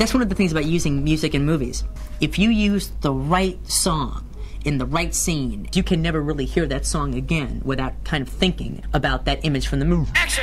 That's one of the things about using music in movies. If you use the right song in the right scene, you can never really hear that song again without kind of thinking about that image from the movie. Action!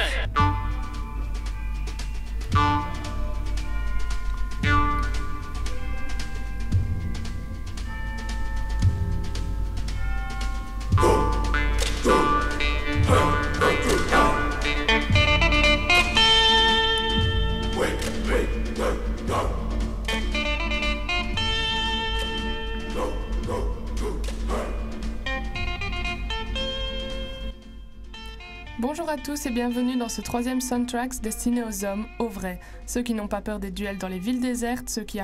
Bonjour à tous et bienvenue dans ce troisième Soundtracks destiné aux hommes, aux vrais. Ceux qui n'ont pas peur des duels dans les villes désertes, ceux qui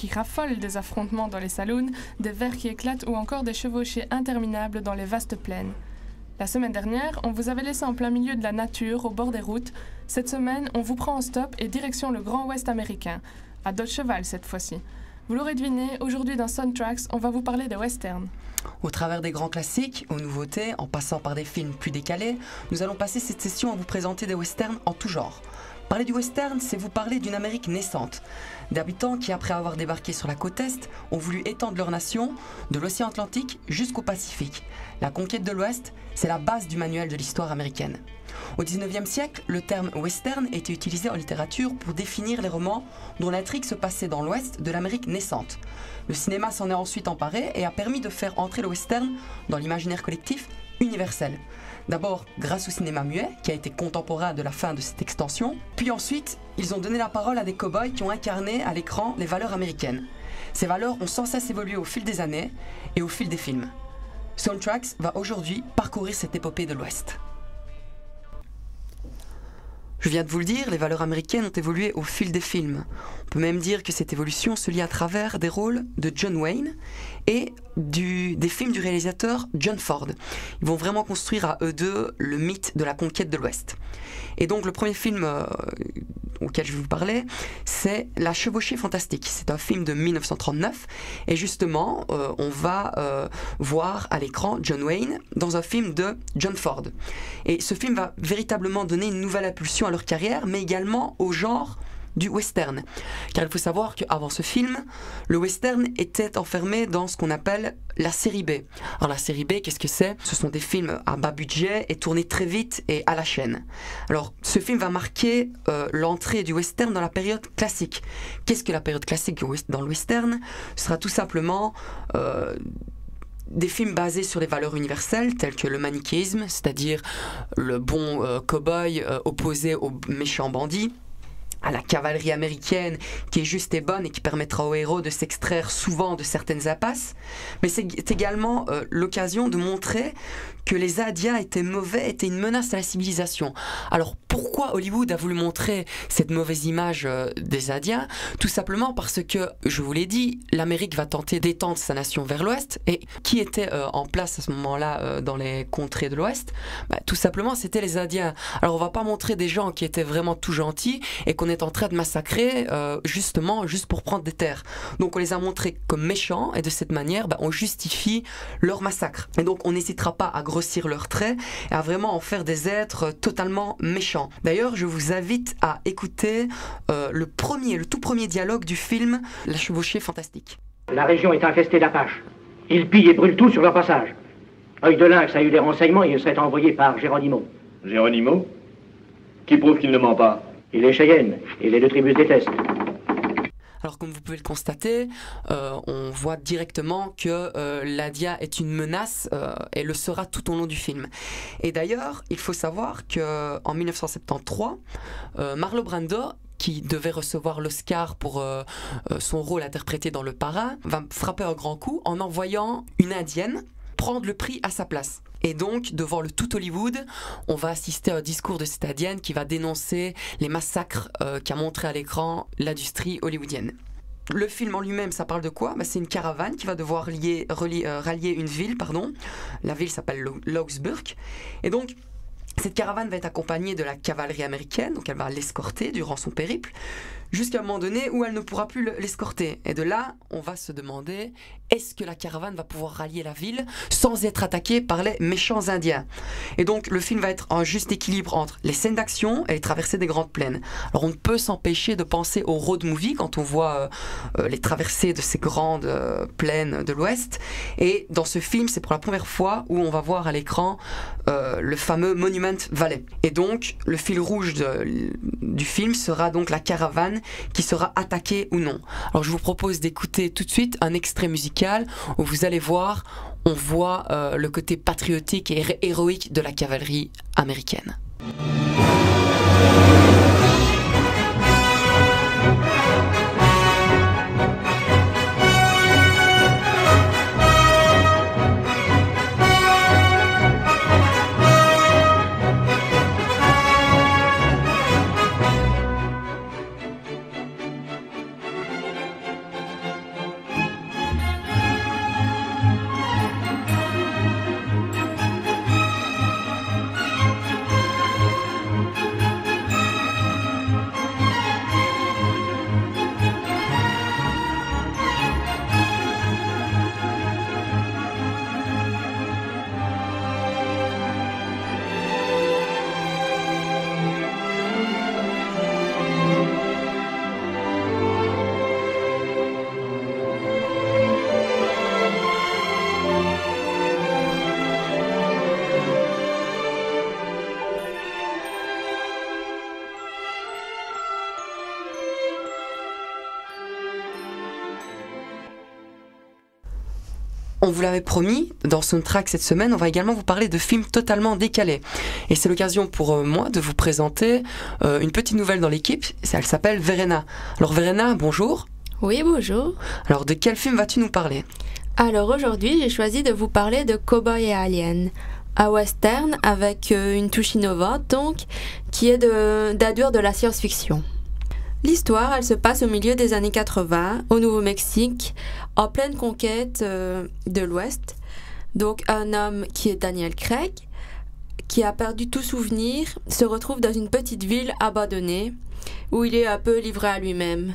raffolent des affrontements dans les saloons, des verres qui éclatent ou encore des chevauchées interminables dans les vastes plaines. La semaine dernière, on vous avait laissé en plein milieu de la nature, au bord des routes. Cette semaine, on vous prend en stop et direction le Grand Ouest américain, à dos de cheval cette fois-ci. Vous l'aurez deviné, aujourd'hui dans Soundtracks, on va vous parler des westerns. Au travers des grands classiques, aux nouveautés, en passant par des films plus décalés, nous allons passer cette session à vous présenter des westerns en tout genre. Parler du western, c'est vous parler d'une Amérique naissante, d'habitants qui, après avoir débarqué sur la côte Est, ont voulu étendre leur nation de l'océan Atlantique jusqu'au Pacifique. La conquête de l'Ouest, c'est la base du manuel de l'histoire américaine. Au XIXe siècle, le terme western était utilisé en littérature pour définir les romans dont l'intrigue se passait dans l'Ouest de l'Amérique naissante. Le cinéma s'en est ensuite emparé et a permis de faire entrer le western dans l'imaginaire collectif universel. D'abord grâce au cinéma muet, qui a été contemporain de la fin de cette extension, puis ensuite, ils ont donné la parole à des cow-boys qui ont incarné à l'écran les valeurs américaines. Ces valeurs ont sans cesse évolué au fil des années et au fil des films. Soundtracks va aujourd'hui parcourir cette épopée de l'Ouest. Je viens de vous le dire, les valeurs américaines ont évolué au fil des films. On peut même dire que cette évolution se lie à travers des rôles de John Wayne et des films du réalisateur John Ford. Ils vont vraiment construire à eux deux le mythe de la conquête de l'Ouest. Et donc le premier film auquel je vais vous parler, c'est La Chevauchée Fantastique. C'est un film de 1939 et justement on va voir à l'écran John Wayne dans un film de John Ford. Et ce film va véritablement donner une nouvelle impulsion à leur carrière, mais également au genre du western. Car il faut savoir qu'avant ce film, le western était enfermé dans ce qu'on appelle la série B. Alors la série B, qu'est-ce que c'est? Ce sont des films à bas budget et tournés très vite et à la chaîne. Alors ce film va marquer l'entrée du western dans la période classique. Qu'est-ce que la période classique dans le western? Ce sera tout simplement des films basés sur les valeurs universelles telles que le manichéisme, c'est-à-dire le bon cow-boy opposé au méchant bandit, à la cavalerie américaine qui est juste et bonne et qui permettra aux héros de s'extraire souvent de certaines impasses. Mais c'est également l'occasion de montrer que les Indiens étaient mauvais, étaient une menace à la civilisation. Alors pourquoi Hollywood a voulu montrer cette mauvaise image des Indiens? Tout simplement parce que, je vous l'ai dit, l'Amérique va tenter d'étendre sa nation vers l'Ouest. Et qui était en place à ce moment-là dans les contrées de l'Ouest? Tout simplement, c'était les Indiens. Alors on va pas montrer des gens qui étaient vraiment tout gentils et qu'on est en train de massacrer justement juste pour prendre des terres. Donc on les a montrés comme méchants et de cette manière on justifie leur massacre. Et donc on n'hésitera pas à grossir leurs traits et à vraiment en faire des êtres totalement méchants. D'ailleurs je vous invite à écouter le tout premier dialogue du film La Chevauchée Fantastique. La région est infestée d'Apaches. Ils pillent et brûlent tout sur leur passage. Œil de Lynx a eu des renseignements et il serait envoyé par Geronimo. Geronimo? Qui prouve qu'il ne ment pas? Il est Cheyenne, et les deux tribus se détestent. Alors comme vous pouvez le constater, on voit directement que l'India est une menace et le sera tout au long du film. Et d'ailleurs, il faut savoir qu'en 1973, Marlon Brando, qui devait recevoir l'Oscar pour son rôle interprété dans Le Parrain, va frapper un grand coup en envoyant une Indienne prendre le prix à sa place. Et donc, devant le tout Hollywood, on va assister à un discours de cette Indienne qui va dénoncer les massacres qu'a montré à l'écran l'industrie hollywoodienne. Le film en lui-même, ça parle de quoi? C'est une caravane qui va devoir rallier une ville, pardon. La ville s'appelle Logsburg. Et donc, cette caravane va être accompagnée de la cavalerie américaine, donc elle va l'escorter durant son périple, jusqu'à un moment donné où elle ne pourra plus l'escorter. Et de là, on va se demander, est-ce que la caravane va pouvoir rallier la ville sans être attaquée par les méchants indiens? Et donc le film va être un juste équilibre entre les scènes d'action et les traversées des grandes plaines. Alors on ne peut s'empêcher de penser au road movie quand on voit les traversées de ces grandes plaines de l'Ouest. Et dans ce film, c'est pour la première fois où on va voir à l'écran le fameux Monument Valley. Et donc le fil rouge du film sera donc la caravane qui sera attaquée ou non. Alors je vous propose d'écouter tout de suite un extrait musical où vous allez voir, on voit le côté patriotique et héroïque de la cavalerie américaine. On vous l'avait promis, dans Soundtrack cette semaine, on va également vous parler de films totalement décalés. Et c'est l'occasion pour moi de vous présenter une petite nouvelle dans l'équipe, elle s'appelle Verena. Alors Verena, bonjour. Oui, bonjour. Alors de quel film vas-tu nous parler? Alors aujourd'hui, j'ai choisi de vous parler de Cowboy et Alien, un western avec une touche innovante donc, qui est d'adduire de la science-fiction. L'histoire, elle se passe au milieu des années 80, au Nouveau-Mexique, en pleine conquête de l'Ouest. Donc un homme qui est Daniel Craig, qui a perdu tout souvenir, se retrouve dans une petite ville abandonnée, où il est un peu livré à lui-même.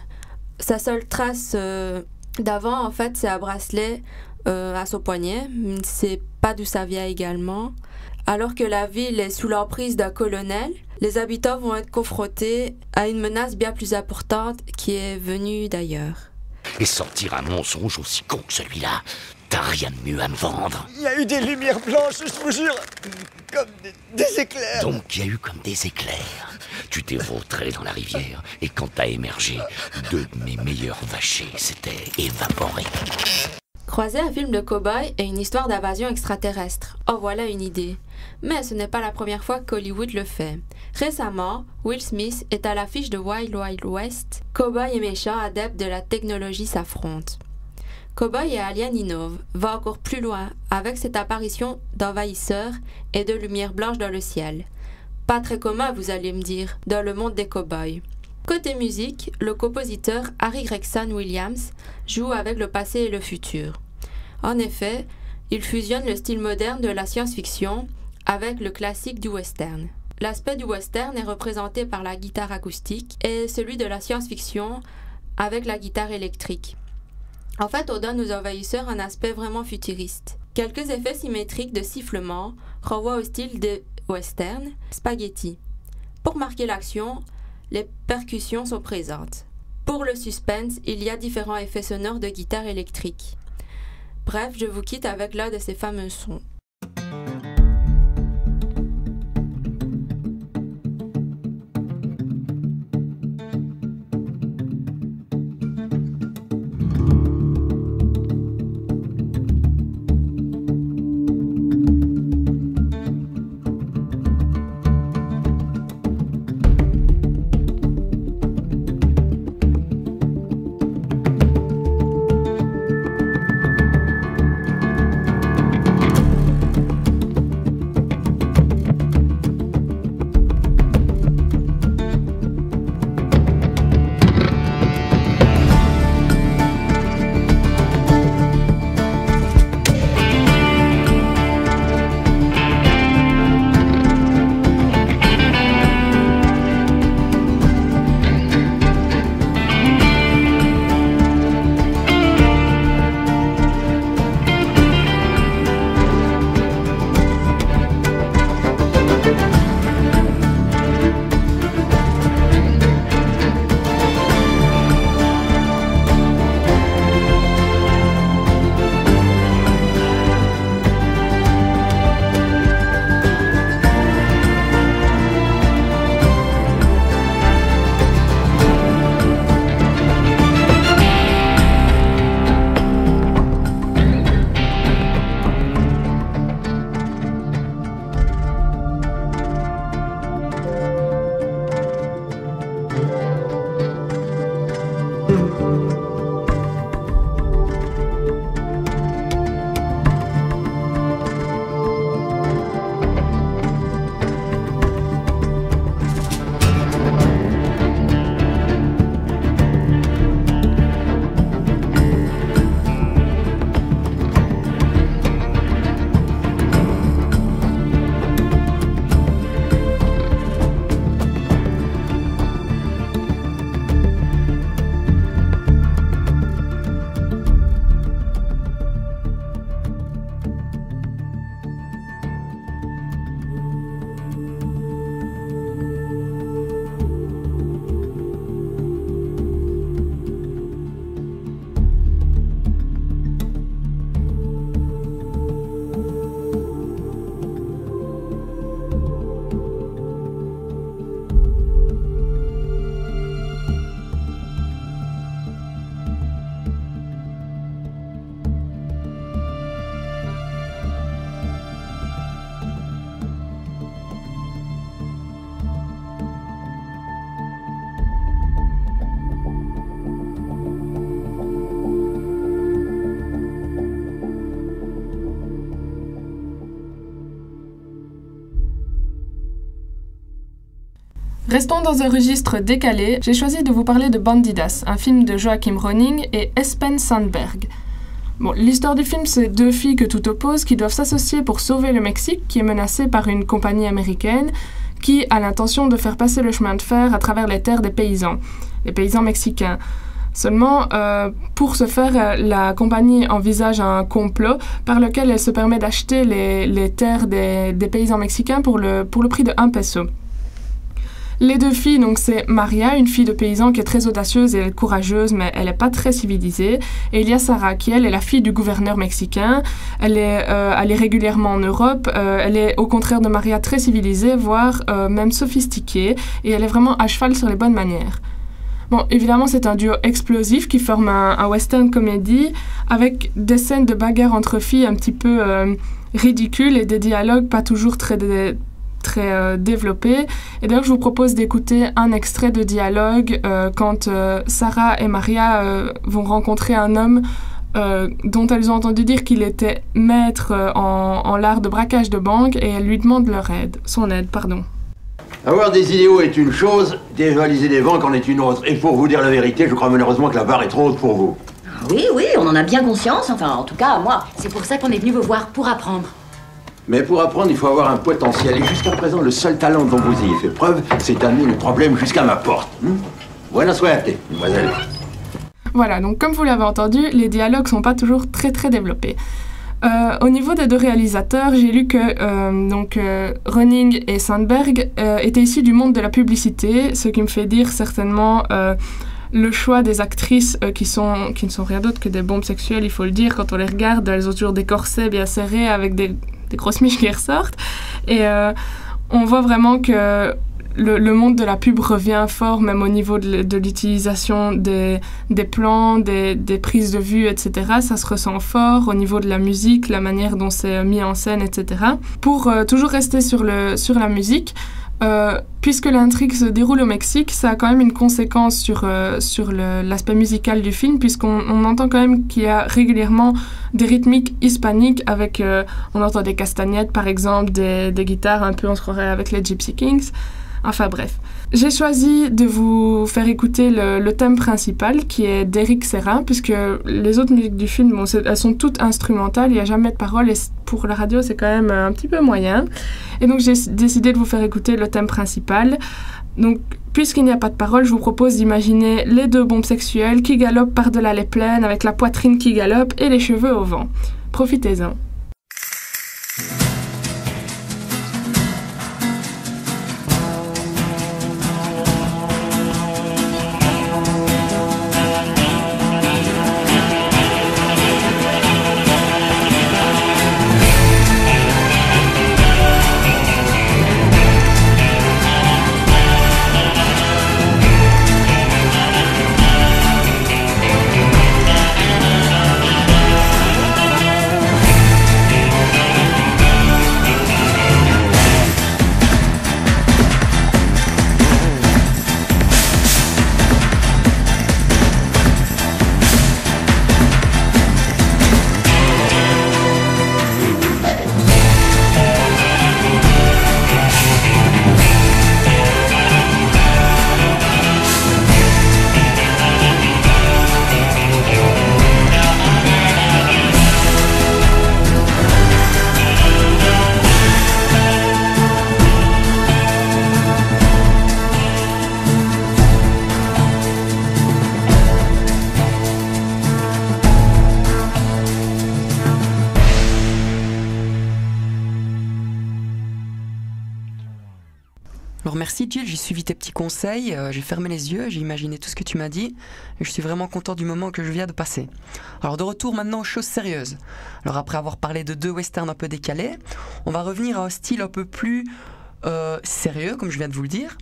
Sa seule trace d'avant, en fait, c'est un bracelet à son poignet. Il ne sait pas d'où ça vient également. Alors que la ville est sous l'emprise d'un colonel, les habitants vont être confrontés à une menace bien plus importante qui est venue d'ailleurs. Et sortir un mensonge aussi con que celui-là, t'as rien de mieux à me vendre. Il y a eu des lumières blanches, je vous jure, comme des éclairs. Donc il y a eu comme des éclairs. Tu t'es vautré dans la rivière, et quand t'as émergé, deux de mes meilleurs vachers s'étaient évaporés. Croiser un film de cow-boy et une histoire d'invasion extraterrestre. Oh, voilà une idée. Mais ce n'est pas la première fois qu'Hollywood le fait. Récemment, Will Smith est à l'affiche de Wild Wild West. Cow-boy et méchants adeptes de la technologie s'affrontent. Cowboy et Alien innovent, va encore plus loin avec cette apparition d'envahisseurs et de lumière blanche dans le ciel. Pas très commun, vous allez me dire, dans le monde des cow-boys. Côté musique, le compositeur Harry Gregson Williams joue avec le passé et le futur. En effet, il fusionne le style moderne de la science-fiction avec le classique du western. L'aspect du western est représenté par la guitare acoustique et celui de la science-fiction avec la guitare électrique. En fait, on donne aux envahisseurs un aspect vraiment futuriste. Quelques effets symétriques de sifflement renvoient au style des westerns spaghetti. Pour marquer l'action, les percussions sont présentes. Pour le suspense, il y a différents effets sonores de guitare électrique. Bref, je vous quitte avec l'un de ces fameux sons. Restons dans un registre décalé, j'ai choisi de vous parler de Bandidas, un film de Joachim Rønning et Espen Sandberg. Bon, l'histoire du film, c'est deux filles que tout oppose qui doivent s'associer pour sauver le Mexique, qui est menacé par une compagnie américaine qui a l'intention de faire passer le chemin de fer à travers les terres des paysans mexicains. Seulement, pour ce faire, la compagnie envisage un complot par lequel elle se permet d'acheter les terres des paysans mexicains pour le prix de 1 peso. Les deux filles, donc c'est Maria, une fille de paysan qui est très audacieuse et courageuse, mais elle n'est pas très civilisée. Et il y a Sarah, qui elle est la fille du gouverneur mexicain. Elle est régulièrement en Europe. Elle est au contraire de Maria très civilisée, voire même sophistiquée. Et elle est vraiment à cheval sur les bonnes manières. Bon, évidemment, c'est un duo explosif qui forme un western comédie avec des scènes de bagarre entre filles un petit peu ridicules et des dialogues pas toujours très développé. Et d'ailleurs, je vous propose d'écouter un extrait de dialogue quand Sarah et Maria vont rencontrer un homme dont elles ont entendu dire qu'il était maître en l'art de braquage de banque et elles lui demandent son aide. Avoir des idéaux est une chose, dévaliser des banques en est une autre. Et pour vous dire la vérité, je crois malheureusement que la barre est trop haute pour vous. Oui, on en a bien conscience. Enfin, en tout cas, moi. C'est pour ça qu'on est venu vous voir, pour apprendre. Mais pour apprendre, il faut avoir un potentiel. Et jusqu'à présent, le seul talent dont vous ayez fait preuve, c'est d'amener le problème jusqu'à ma porte. Buena suerte, mademoiselle. Voilà, donc comme vous l'avez entendu, les dialogues sont pas toujours très développés. Au niveau des deux réalisateurs, j'ai lu que Rønning et Sandberg étaient issus du monde de la publicité, ce qui me fait dire certainement le choix des actrices qui ne sont rien d'autre que des bombes sexuelles, il faut le dire. Quand on les regarde, elles ont toujours des corsets bien serrés avec des grosses miches qui ressortent. Et on voit vraiment que le monde de la pub revient fort, même au niveau de l'utilisation des plans, des prises de vue, etc. Ça se ressent fort au niveau de la musique, la manière dont c'est mis en scène, etc. Pour toujours rester sur la musique, puisque l'intrigue se déroule au Mexique, ça a quand même une conséquence sur l'aspect musical du film, puisqu'on entend quand même qu'il y a régulièrement des rythmiques hispaniques avec, on entend des castagnettes par exemple, des guitares un peu, on se croirait avec les Gypsy Kings. Enfin bref. J'ai choisi de vous faire écouter le thème principal qui est d'Eric Serra, puisque les autres musiques du film, elles sont toutes instrumentales, il n'y a jamais de paroles et pour la radio c'est quand même un petit peu moyen. Et donc j'ai décidé de vous faire écouter le thème principal. Donc puisqu'il n'y a pas de paroles, je vous propose d'imaginer les deux bombes sexuelles qui galopent par-delà les plaines avec la poitrine qui galope et les cheveux au vent. Profitez-en. merci Jill, j'ai suivi tes petits conseils, j'ai fermé les yeux, j'ai imaginé tout ce que tu m'as dit, et je suis vraiment content du moment que je viens de passer. Alors de retour maintenant aux choses sérieuses. Alors après avoir parlé de 2 westerns un peu décalés, on va revenir à un style un peu plus sérieux, comme je viens de vous le dire.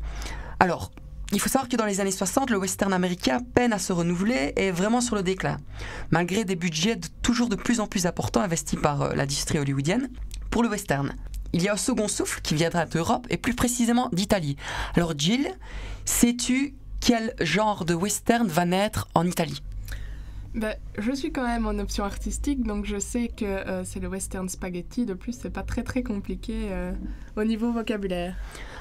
Alors, il faut savoir que dans les années 60, le western américain peine à se renouveler et est vraiment sur le déclin, malgré des budgets toujours de plus en plus importants investis par l'industrie hollywoodienne pour le western. Il y a un second souffle qui viendra d'Europe et plus précisément d'Italie. Alors Jill, sais-tu quel genre de western va naître en Italie ? Je suis quand même en option artistique, donc je sais que c'est le western spaghetti. De plus, c'est pas très compliqué au niveau vocabulaire.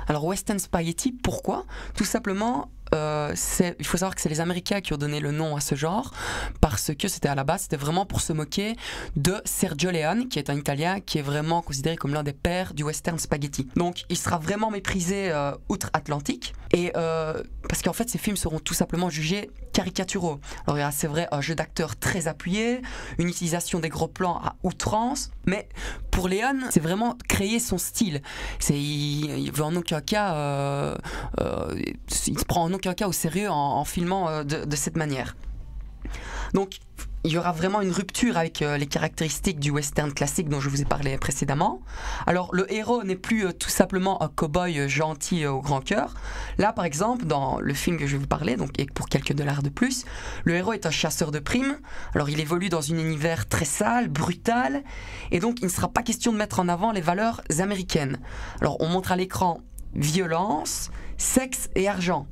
Alors western spaghetti, pourquoi ? Tout simplement, il faut savoir que c'est les Américains qui ont donné le nom à ce genre, parce que c'était à la base, c'était vraiment pour se moquer de Sergio Leone, qui est un Italien qui est vraiment considéré comme l'un des pères du western spaghetti. Donc il sera vraiment méprisé outre-Atlantique, et parce qu'en fait ces films seront tout simplement jugés caricaturaux. Alors il y a, c'est vrai, un jeu d'acteurs très appuyé, une utilisation des gros plans à outrance, mais pour Leone, c'est vraiment créer son style. Il veut en aucun cas, il se prend en aucun cas au sérieux en filmant de cette manière. Donc il y aura vraiment une rupture avec les caractéristiques du western classique dont je vous ai parlé précédemment. Alors le héros n'est plus tout simplement un cow-boy gentil au grand cœur. Là par exemple, dans le film que je vais vous parler, donc et pour quelques dollars de plus, le héros est un chasseur de primes. Alors il évolue dans un univers très sale, brutal, et donc il ne sera pas question de mettre en avant les valeurs américaines. Alors on montre à l'écran violence, sexe et argent.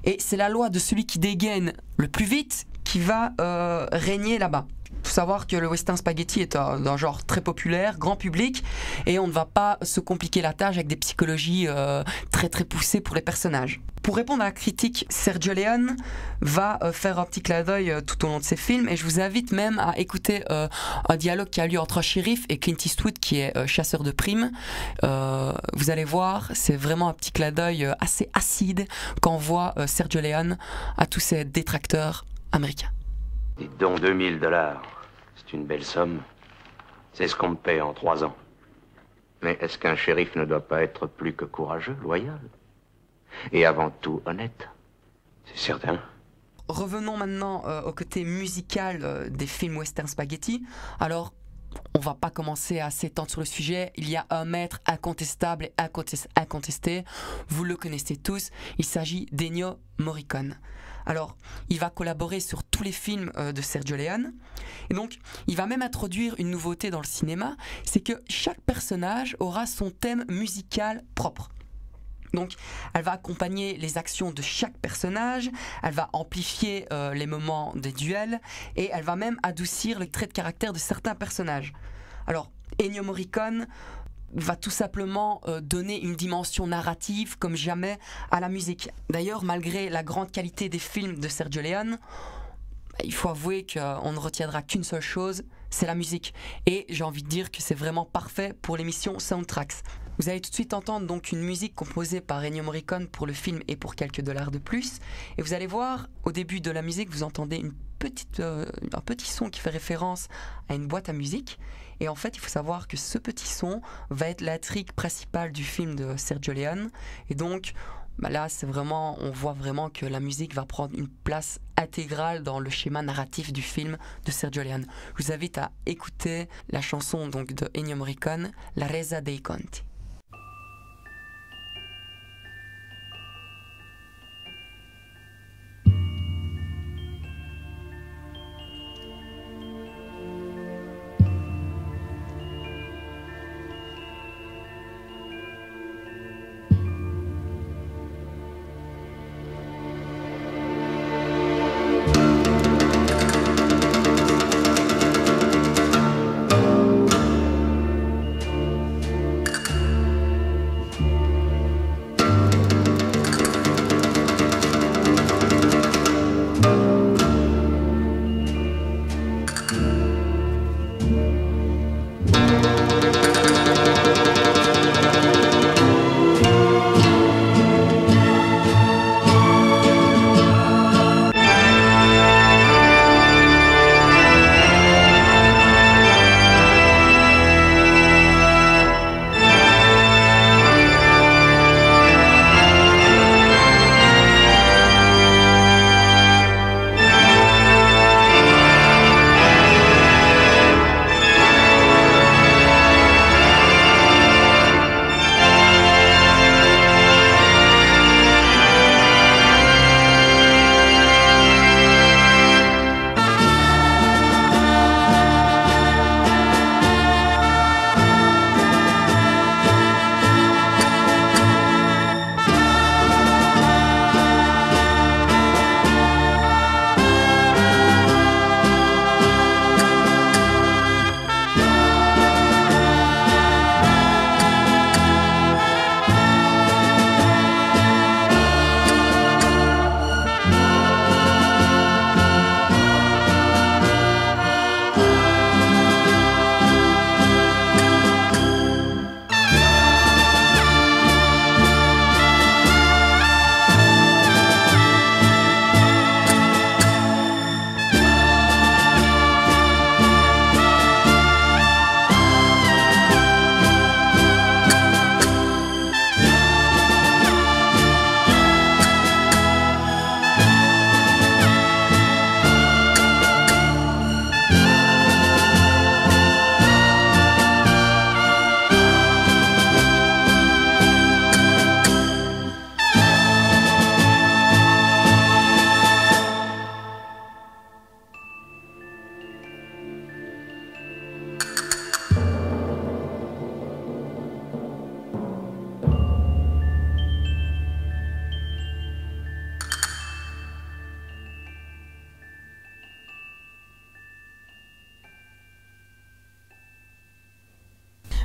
Et c'est la loi de celui qui dégaine le plus vite qui va régner là-bas. Il faut savoir que le western spaghetti est d'un genre très populaire, grand public, et on ne va pas se compliquer la tâche avec des psychologies très poussées pour les personnages. Pour répondre à la critique, Sergio Leone va faire un petit clin d'œil tout au long de ses films, et je vous invite même à écouter un dialogue qui a lieu entre un shérif et Clint Eastwood qui est chasseur de primes. Vous allez voir, c'est vraiment un petit clin d'œil assez acide quand on voit Sergio Leone à tous ses détracteurs américains. Dites donc, $2000, c'est une belle somme. C'est ce qu'on me paie en 3 ans. Mais est-ce qu'un shérif ne doit pas être plus que courageux, loyal ? Et avant tout honnête ? C'est certain. Revenons maintenant au côté musical des films western spaghetti. Alors, on va pas commencer à s'étendre sur le sujet. Il y a un maître incontestable et incontesté. Vous le connaissez tous. Il s'agit d'Ennio Morricone. Alors, il va collaborer sur tous les films de Sergio Leone. Et donc, il va même introduire une nouveauté dans le cinéma, c'est que chaque personnage aura son thème musical propre. Donc, elle va accompagner les actions de chaque personnage, elle va amplifier les moments des duels, et elle va même adoucir les traits de caractère de certains personnages. Alors, Ennio Morricone va tout simplement donner une dimension narrative comme jamais à la musique. D'ailleurs, malgré la grande qualité des films de Sergio Leone, il faut avouer qu'on ne retiendra qu'une seule chose, c'est la musique. Et j'ai envie de dire que c'est vraiment parfait pour l'émission Soundtracks. Vous allez tout de suite entendre donc une musique composée par Ennio Morricone pour le film et pour quelques dollars de plus. Et vous allez voir, au début de la musique, vous entendez un petit son qui fait référence à une boîte à musique. Et en fait, il faut savoir que ce petit son va être l'intrigue principale du film de Sergio Leone. Et donc, là, on voit vraiment que la musique va prendre une place intégrale dans le schéma narratif du film de Sergio Leone. Je vous invite à écouter la chanson donc de Ennio Morricone, La Resa dei Conti.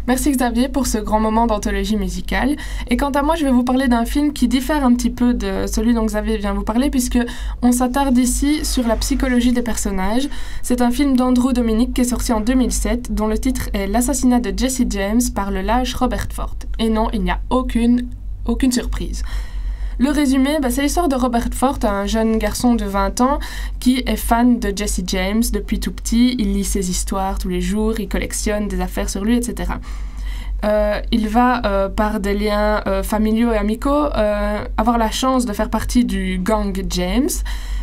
Merci Xavier pour ce grand moment d'anthologie musicale. Et quant à moi, je vais vous parler d'un film qui diffère un petit peu de celui dont Xavier vient vous parler, puisque on s'attarde ici sur la psychologie des personnages. C'est un film d'Andrew Dominik qui est sorti en 2007, dont le titre est L'assassinat de Jesse James par le lâche Robert Ford. Et non, il n'y a aucune surprise. Le résumé, c'est l'histoire de Robert Ford, un jeune garçon de 20 ans qui est fan de Jesse James depuis tout petit. Il lit ses histoires tous les jours, il collectionne des affaires sur lui, etc. Il va, par des liens familiaux et amicaux, avoir la chance de faire partie du gang James,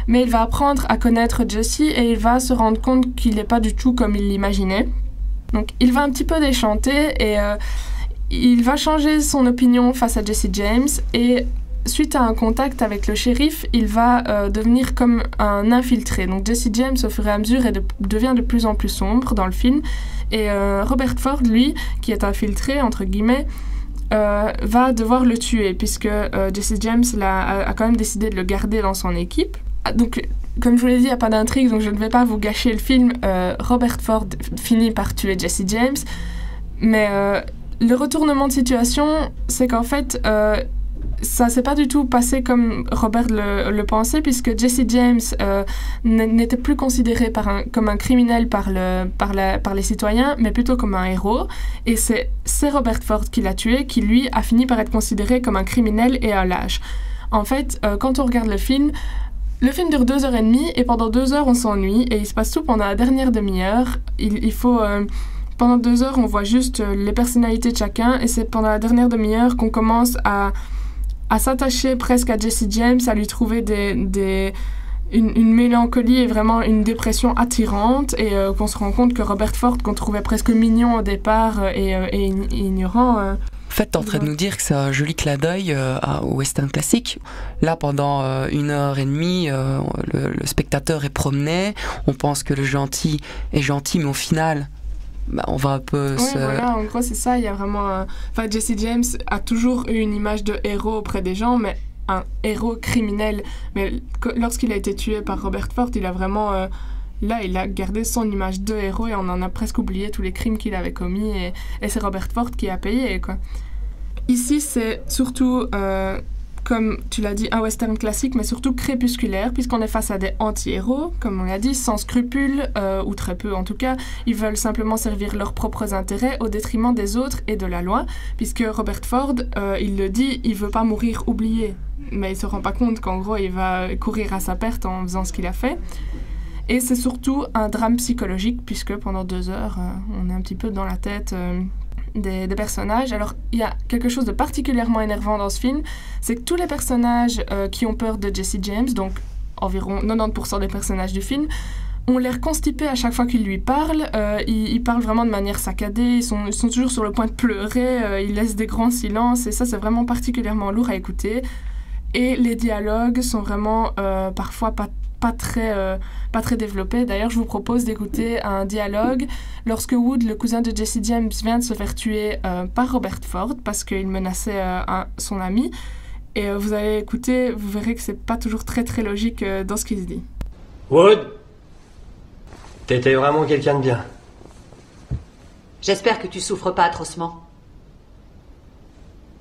mais il va apprendre à connaître Jesse et il va se rendre compte qu'il n'est pas du tout comme il l'imaginait. Donc il va un petit peu déchanter et il va changer son opinion face à Jesse James et suite à un contact avec le shérif, il va devenir comme un infiltré. Donc Jesse James, au fur et à mesure, devient de plus en plus sombre dans le film. Et Robert Ford, lui, qui est infiltré, entre guillemets, va devoir le tuer, puisque Jesse James a quand même décidé de le garder dans son équipe. Donc, comme je vous l'ai dit, il n'y a pas d'intrigue, donc je ne vais pas vous gâcher le film. Robert Ford finit par tuer Jesse James. Mais le retournement de situation, c'est qu'en fait... ça s'est pas du tout passé comme Robert le pensait, puisque Jesse James n'était plus considéré comme un criminel par les citoyens, mais plutôt comme un héros. Et c'est Robert Ford qui l'a tué, qui lui a fini par être considéré comme un criminel et un lâche. En fait, quand on regarde le film dure 2h30 et pendant 2 heures on s'ennuie et il se passe tout pendant la dernière demi-heure. Il faut... pendant 2 heures, on voit juste les personnalités de chacun et c'est pendant la dernière demi-heure qu'on commence à s'attacher presque à Jesse James, à lui trouver une mélancolie et vraiment une dépression attirante et qu'on se rend compte que Robert Ford, qu'on trouvait presque mignon au départ et ignorant... En fait, t'es en train de nous dire que c'est un joli clin d'œil au western classique. Là, pendant 1h30, le spectateur est promené, on pense que le gentil est gentil, mais au final... on va un peu voilà, en gros c'est ça, il y a vraiment... Jesse James a toujours eu une image de héros auprès des gens, mais un héros criminel. Mais lorsqu'il a été tué par Robert Ford, il a vraiment... là, il a gardé son image de héros et on en a presque oublié tous les crimes qu'il avait commis et c'est Robert Ford qui a payé, quoi. Ici, c'est surtout... comme tu l'as dit, un western classique, mais surtout crépusculaire, puisqu'on est face à des anti-héros, comme on l'a dit, sans scrupules, ou très peu en tout cas. Ils veulent simplement servir leurs propres intérêts au détriment des autres et de la loi, puisque Robert Ford, il le dit, il veut pas mourir oublié. Mais il se rend pas compte qu'en gros, il va courir à sa perte en faisant ce qu'il a fait. Et c'est surtout un drame psychologique, puisque pendant 2 heures, on est un petit peu dans la tête... Des personnages. Alors, il y a quelque chose de particulièrement énervant dans ce film, c'est que tous les personnages qui ont peur de Jesse James, donc environ 90% des personnages du film, ont l'air constipés à chaque fois qu'ils lui parlent. Ils parlent vraiment de manière saccadée, ils sont toujours sur le point de pleurer, ils laissent des grands silences, et ça, c'est vraiment particulièrement lourd à écouter. Et les dialogues sont vraiment parfois pas très développé. D'ailleurs, je vous propose d'écouter un dialogue lorsque Wood, le cousin de Jesse James, vient de se faire tuer par Robert Ford parce qu'il menaçait son ami. Et vous allez écouter, vous verrez que c'est pas toujours très très logique dans ce qu'il se dit. Wood, t'étais vraiment quelqu'un de bien. J'espère que tu souffres pas atrocement.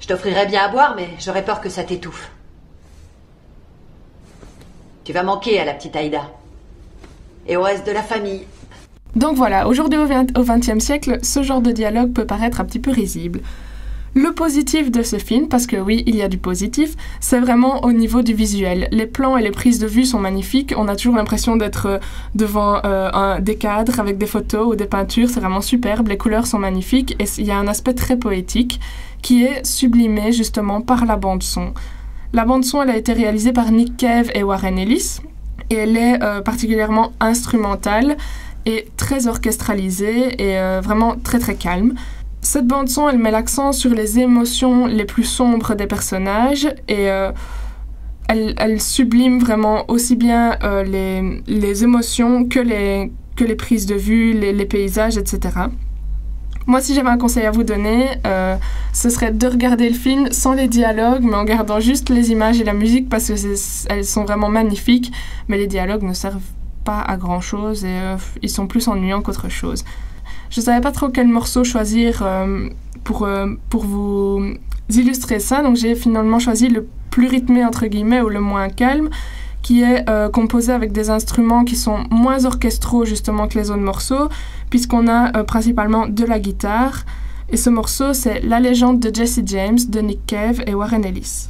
Je t'offrirais bien à boire, mais j'aurais peur que ça t'étouffe. Tu vas manquer à la petite Aïda. Et au reste de la famille. Donc voilà, aujourd'hui au XXe siècle, ce genre de dialogue peut paraître un petit peu risible. Le positif de ce film, parce que oui, il y a du positif, c'est vraiment au niveau du visuel. Les plans et les prises de vue sont magnifiques. On a toujours l'impression d'être devant des cadres avec des photos ou des peintures. C'est vraiment superbe. Les couleurs sont magnifiques et il y a un aspect très poétique qui est sublimé justement par la bande-son. La bande-son, elle a été réalisée par Nick Cave et Warren Ellis et elle est particulièrement instrumentale et très orchestralisée et vraiment très très calme. Cette bande-son, elle met l'accent sur les émotions les plus sombres des personnages et elle sublime vraiment aussi bien les émotions que les prises de vue, les paysages, etc. Moi, si j'avais un conseil à vous donner, ce serait de regarder le film sans les dialogues, mais en gardant juste les images et la musique parce que elles sont vraiment magnifiques, mais les dialogues ne servent pas à grand-chose et ils sont plus ennuyants qu'autre chose. Je savais pas trop quel morceau choisir pour vous illustrer ça, donc j'ai finalement choisi le plus rythmé entre guillemets ou le moins calme, qui est composé avec des instruments qui sont moins orchestraux justement que les autres morceaux, puisqu'on a principalement de la guitare. Et ce morceau, c'est La légende de Jesse James de Nick Cave et Warren Ellis.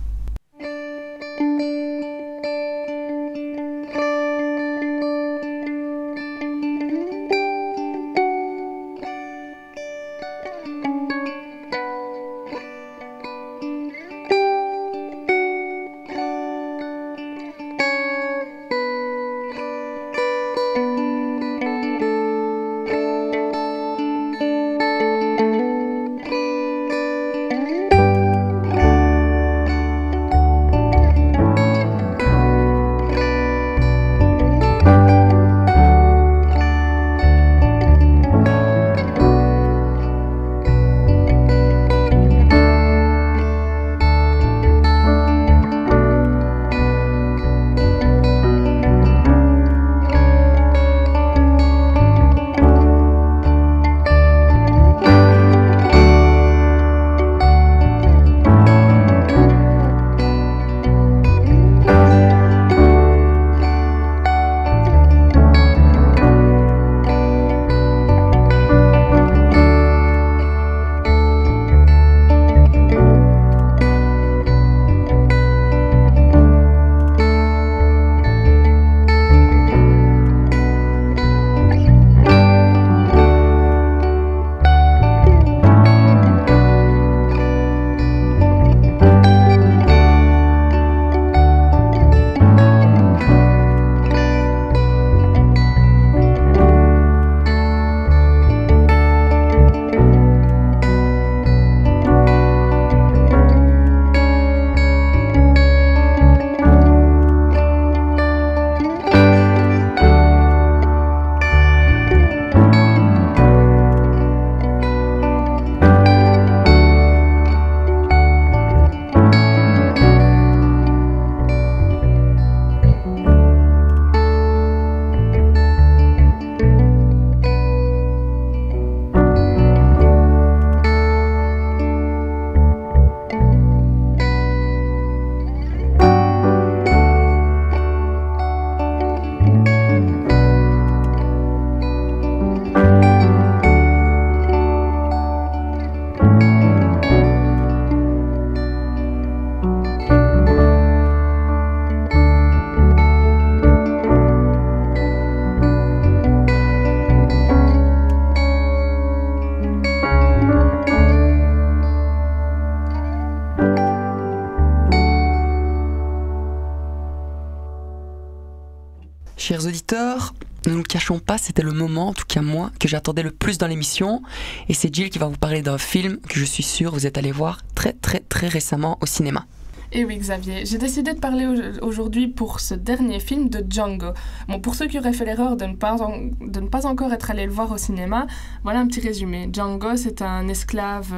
Chers auditeurs, ne nous cachons pas, c'était le moment, en tout cas moi, que j'attendais le plus dans l'émission. Et c'est Jill qui va vous parler d'un film que je suis sûre vous êtes allé voir très récemment au cinéma. Et oui Xavier, j'ai décidé de parler aujourd'hui pour ce dernier film de Django. Bon, pour ceux qui auraient fait l'erreur de ne pas encore être allés le voir au cinéma, voilà un petit résumé. Django, c'est un esclave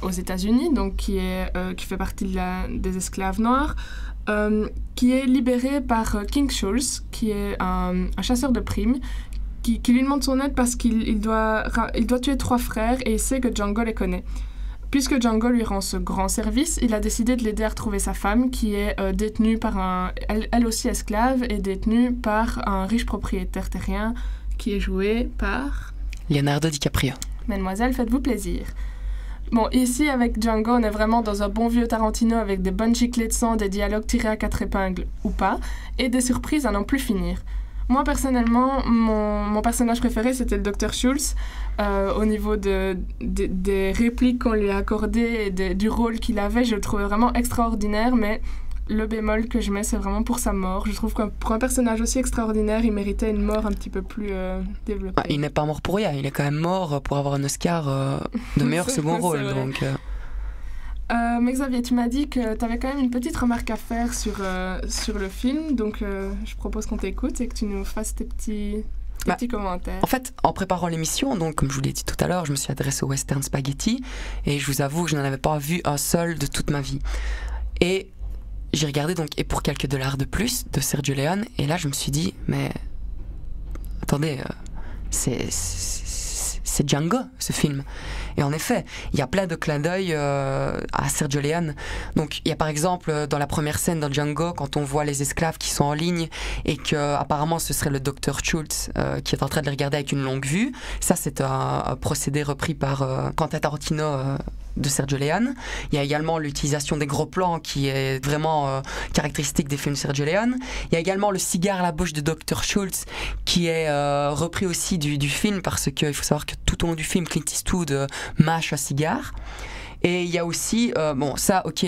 aux États-Unis, donc qui fait partie des esclaves noirs, qui est libéré par King Schultz, qui est un chasseur de primes, qui lui demande son aide parce qu'il doit tuer 3 frères et il sait que Django les connaît. Puisque Django lui rend ce grand service, il a décidé de l'aider à retrouver sa femme, qui est détenue par elle aussi esclave, et détenue par un riche propriétaire terrien, qui est joué par... Leonardo DiCaprio. Mademoiselle, faites-vous plaisir. Bon, ici, avec Django, on est vraiment dans un bon vieux Tarantino avec des bonnes giclées de sang, des dialogues tirés à 4 épingles, ou pas, et des surprises à n'en plus finir. Moi, personnellement, mon personnage préféré, c'était le Dr. Schultz. Au niveau des répliques qu'on lui a accordées et du rôle qu'il avait, je le trouvais vraiment extraordinaire, mais le bémol que je mets, c'est vraiment pour sa mort. Je trouve que pour un personnage aussi extraordinaire, il méritait une mort un petit peu plus développée. Ah, il n'est pas mort pour rien, il est quand même mort pour avoir un Oscar de meilleur second rôle. Donc, mais Xavier, tu m'as dit que tu avais quand même une petite remarque à faire sur le film, donc je propose qu'on t'écoute et que tu nous fasses tes petits commentaires. En fait, en préparant l'émission, donc comme je vous l'ai dit tout à l'heure, je me suis adressé au Western Spaghetti et je vous avoue que je n'en avais pas vu un seul de toute ma vie. Et j'ai regardé donc Et pour quelques dollars de plus de Sergio Leone et là je me suis dit, mais attendez, c'est Django, ce film. Et en effet, il y a plein de clins d'œil à Sergio Leone. Donc, il y a par exemple, dans la première scène dans Django, quand on voit les esclaves qui sont en ligne et que apparemment ce serait le docteur Schultz qui est en train de les regarder avec une longue vue. Ça, c'est un procédé repris par Quentin Tarantino de Sergio Leone. Il y a également l'utilisation des gros plans qui est vraiment caractéristique des films de Sergio Leone. Il y a également le cigare à la bouche de Dr. Schultz qui est repris aussi du film parce qu'il faut savoir que tout au long du film, Clint Eastwood mâche un cigare. Et il y a aussi, bon ça ok,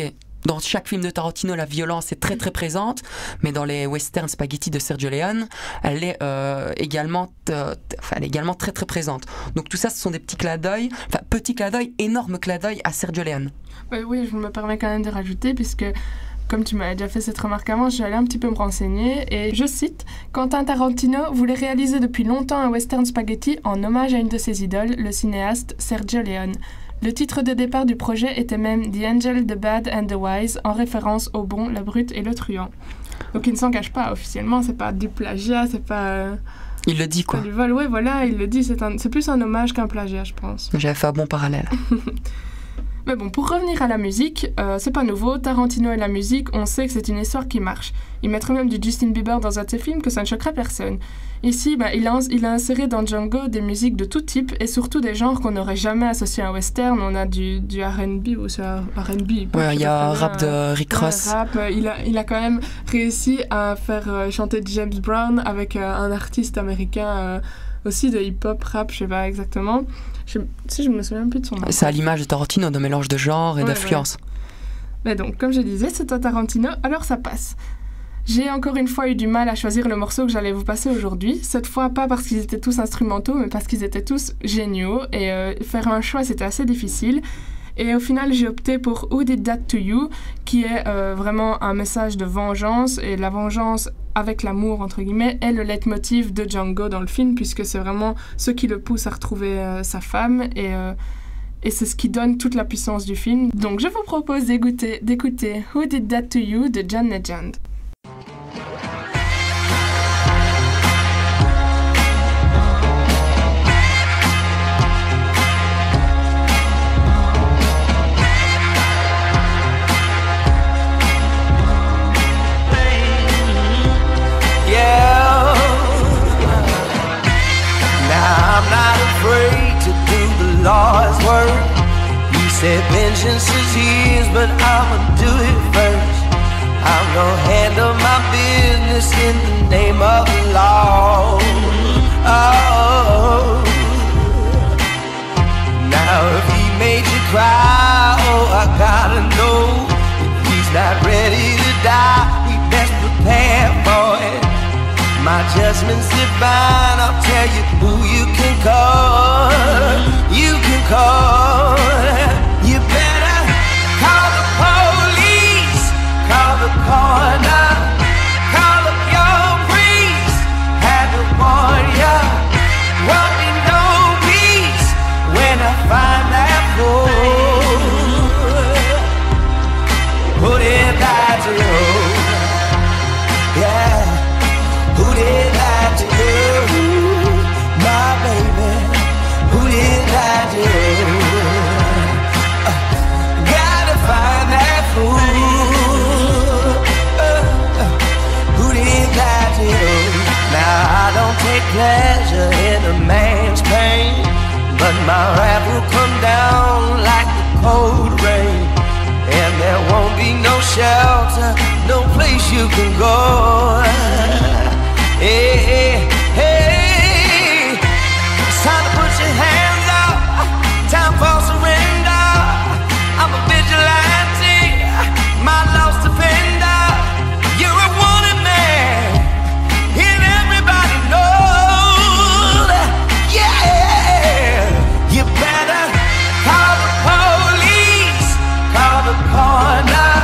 dans chaque film de Tarantino la violence est très très présente, mais dans les western spaghetti de Sergio Leone elle est également très très présente. Donc tout ça ce sont des petits clins d'œil, enfin petits clins d'œil, énormes clins d'œil à Sergio Leone. Oui, je me permets quand même de rajouter puisque comme tu m'avais déjà fait cette remarque avant, je suis allée un petit peu me renseigner et je cite « Quentin Tarantino voulait réaliser depuis longtemps un western spaghetti en hommage à une de ses idoles, le cinéaste Sergio Leone. Le titre de départ du projet était même « The Angel, the Bad and the Wise » en référence au bon, la brute et le truand. Donc il ne s'en cache pas officiellement, c'est pas du plagiat, c'est pas... Il le dit quoi. Du vol, ouais voilà, il le dit, c'est plus un hommage qu'un plagiat je pense. J'avais fait un bon parallèle. Mais bon, pour revenir à la musique, c'est pas nouveau, Tarantino et la musique, on sait que c'est une histoire qui marche. Il mettrait même du Justin Bieber dans un de ses films que ça ne choquerait personne. Ici, il a inséré dans Django des musiques de tout type et surtout des genres qu'on n'aurait jamais associés à un western. On a du R&B ou c'est R&B. Ouais, il y a un rap de Rick Ross. Il a quand même réussi à faire chanter James Brown avec un artiste américain aussi de hip-hop, rap, je sais pas exactement. Je me souviens plus de son nom. C'est à l'image de Tarantino, de mélange de genres et d'influences. Mais donc, comme je disais, c'est un Tarantino, alors ça passe. J'ai encore une fois eu du mal à choisir le morceau que j'allais vous passer aujourd'hui. Cette fois, pas parce qu'ils étaient tous instrumentaux, mais parce qu'ils étaient tous géniaux. Et faire un choix, c'était assez difficile. Et au final, j'ai opté pour Who Did That To You, qui est vraiment un message de vengeance. Et la vengeance avec l'amour, entre guillemets, est le leitmotiv de Django dans le film, puisque c'est vraiment ce qui le pousse à retrouver sa femme. Et c'est ce qui donne toute la puissance du film. Donc je vous propose d'écouter Who Did That To You de John Legend. Lord's word. He said vengeance is his, but I'ma do it first. I'm gonna handle my business in the name of the law. Oh, now if he made you cry, oh, I gotta know. If he's not ready to die, he best prepare for it. My judgment's divine, I'll tell you who you can call. You can call. You better call the police, call the coroner, call up your priest, have to warn ya. Won't be no peace when I find that fool. Put it back to you, yeah. Who did that to you, my baby? Who did that to you? Gotta find that fool. Who did that to you? Now I don't take pleasure in a man's pain, but my wrath will come down like the cold rain, and there won't be no shelter, no place you can go. Hey, hey, hey, it's time to put your hands up, time for surrender. I'm a vigilante, my lost defender. You're a wanted man, and everybody knows. Yeah, you better call the police, call the coroner,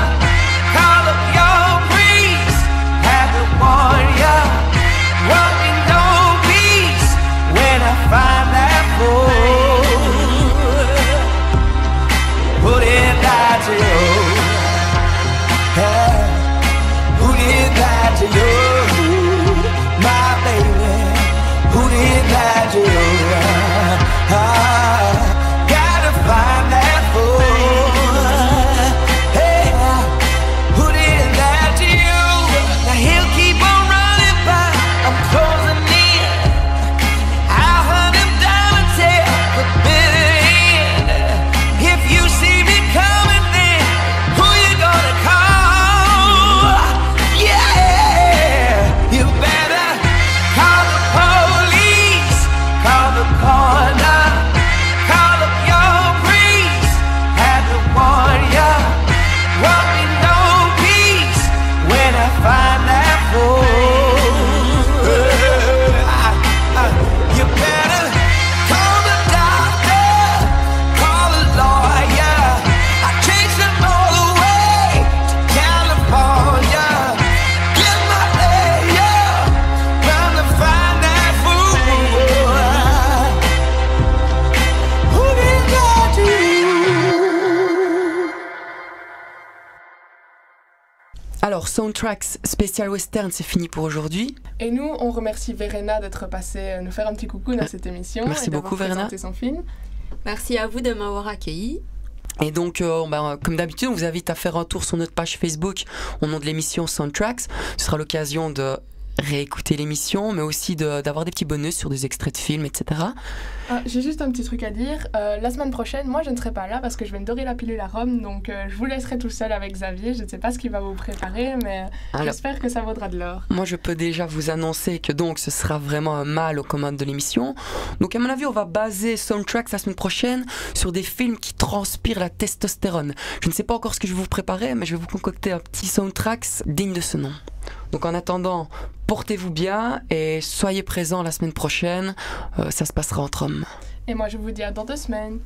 call up your priest, have to warn ya. do? Gotta find that fool. Hey, who did that to you? Now he'll keep on running by. I'm closing in. I'll hunt him down until the bitter end. If you see me coming, then who you gonna call? Yeah, you better call the police, call the coroner, call up your priest. Had to warn ya, won't be no peace when I find that fool. You better call the doctor, call a lawyer. I chased them all the way to California. Get my lawyer, trying to find that fool. Who did that to you? Alors, Soundtracks spécial western, c'est fini pour aujourd'hui. Et nous, on remercie Verena d'être passée nous faire un petit coucou dans cette émission. Merci et d'avoir beaucoup, Verena. présenté son film. Merci à vous de m'avoir accueilli. Et donc, comme d'habitude, on vous invite à faire un tour sur notre page Facebook au nom de l'émission Soundtracks. Ce sera l'occasion de réécouter l'émission, mais aussi d'avoir des petits bonus sur des extraits de films, etc. J'ai juste un petit truc à dire. La semaine prochaine, moi, je ne serai pas là parce que je vais me dorer la pilule à Rome. Donc, je vous laisserai tout seul avec Xavier. Je ne sais pas ce qu'il va vous préparer, mais j'espère que ça vaudra de l'or. Moi, je peux déjà vous annoncer que donc ce sera vraiment un mâle aux commandes de l'émission. Donc, à mon avis, on va baser Soundtracks la semaine prochaine sur des films qui transpirent la testostérone. Je ne sais pas encore ce que je vais vous préparer, mais je vais vous concocter un petit Soundtracks digne de ce nom. Donc en attendant, portez-vous bien et soyez présents la semaine prochaine, ça se passera entre hommes. Et moi je vous dis à dans 2 semaines.